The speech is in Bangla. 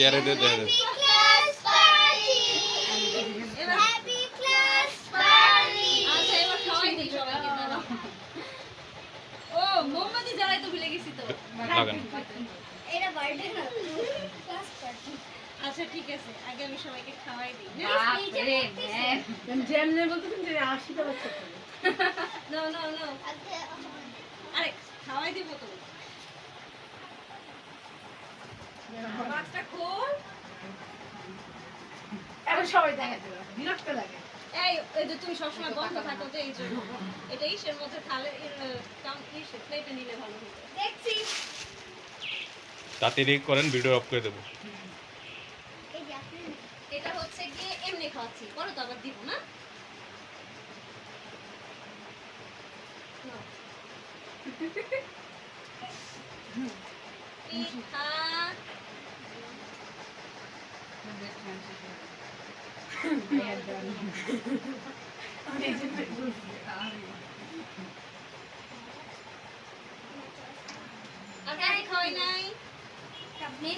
চেয়ারে দিয়ে দেখা যাবে। আচ্ছা এবার খাওয়াই দিই সবাইকে দাঁড়াও। ও মোমবাতি জ্বালাই তো ভুলে গেছি তো। লাগান। এটা বার্থডে না ক্লাস পার্টি। আচ্ছা ঠিক আছে আগে আমি সবাইকে খাওয়াই দিই। বাপরে ম্যাম যেমনে বলতেছেন যে 80টা বাচ্চা খাবে। নো নো নো আরে খাওয়াই দিব তো। বাচ্চা খোল। এখন সবাই দেখা যাবে বিরক্ত লাগে। এই এই যে তুমি সবসময় বন্ধ থাকো যে এই জন্য এটা ইসের মধ্যে থালে প্লেটে নিলে ভালো হতো। দেখছি তাড়াতাড়ি করেন, ভিডিও অফ করে দেবো। এই যে আপনি এটা হচ্ছে গিয়ে এমনি খাওয়াচ্ছি পরে তো আবার দিব না। নাও। পিঠা আর কাকে খাওয়াই নাই? আপনি